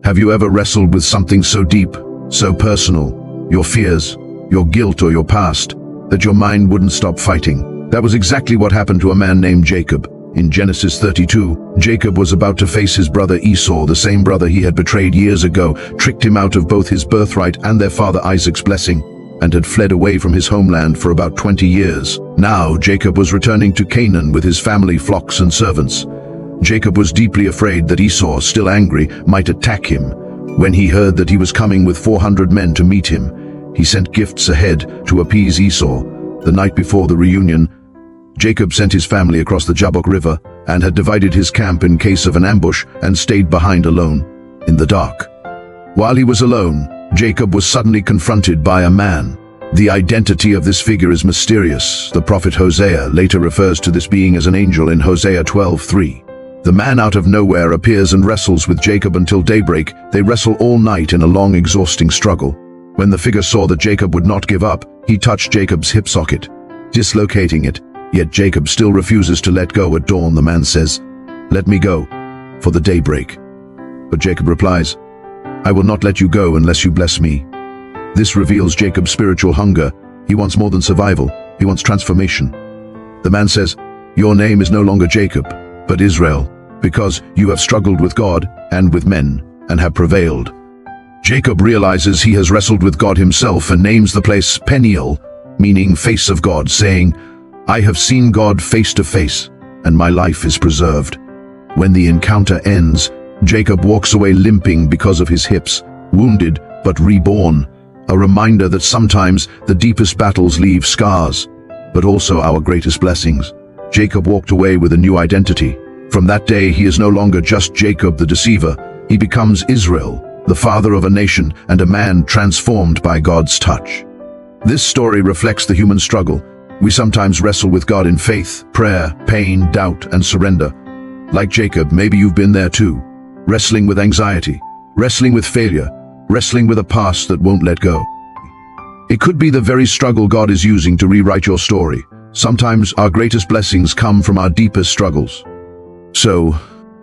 Have you ever wrestled with something so deep, so personal, your fears, your guilt or your past, that your mind wouldn't stop fighting? That was exactly what happened to a man named Jacob. In Genesis 32, Jacob was about to face his brother Esau, the same brother he had betrayed years ago, tricked him out of both his birthright and their father Isaac's blessing, and had fled away from his homeland for about 20 years. Now Jacob was returning to Canaan with his family, flocks and servants. Jacob was deeply afraid that Esau, still angry, might attack him. When he heard that he was coming with 400 men to meet him, he sent gifts ahead to appease Esau. The night before the reunion, Jacob sent his family across the Jabbok River and had divided his camp in case of an ambush and stayed behind alone, in the dark. While he was alone, Jacob was suddenly confronted by a man. The identity of this figure is mysterious. The prophet Hosea later refers to this being as an angel in Hosea 12:3. The man out of nowhere appears and wrestles with Jacob until daybreak. They wrestle all night in a long, exhausting struggle. When the figure saw that Jacob would not give up, he touched Jacob's hip socket, dislocating it. Yet Jacob still refuses to let go. At dawn, the man says, "Let me go, for the daybreak." But Jacob replies, "I will not let you go unless you bless me." This reveals Jacob's spiritual hunger. He wants more than survival. He wants transformation. The man says, "Your name is no longer Jacob, but Israel, because you have struggled with God and with men and have prevailed." Jacob realizes he has wrestled with God himself and names the place Peniel, meaning face of God, saying, "I have seen God face to face, and my life is preserved." When the encounter ends, Jacob walks away limping because of his hips, wounded but reborn, a reminder that sometimes the deepest battles leave scars, but also our greatest blessings. Jacob walked away with a new identity. From that day, he is no longer just Jacob the deceiver. He becomes Israel, the father of a nation and a man transformed by God's touch. This story reflects the human struggle. We sometimes wrestle with God in faith, prayer, pain, doubt, and surrender. Like Jacob, maybe you've been there too, wrestling with anxiety, wrestling with failure, wrestling with a past that won't let go. It could be the very struggle God is using to rewrite your story. Sometimes our greatest blessings come from our deepest struggles. So,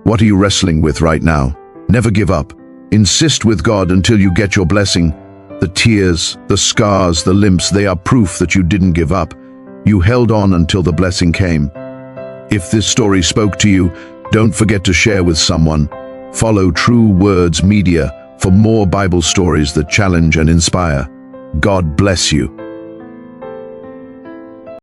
what are you wrestling with right now? Never give up. Insist with God until you get your blessing. The tears, the scars, the limps, they are proof that you didn't give up. You held on until the blessing came. If this story spoke to you, don't forget to share with someone. Follow True Words Media for more Bible stories that challenge and inspire. God bless you.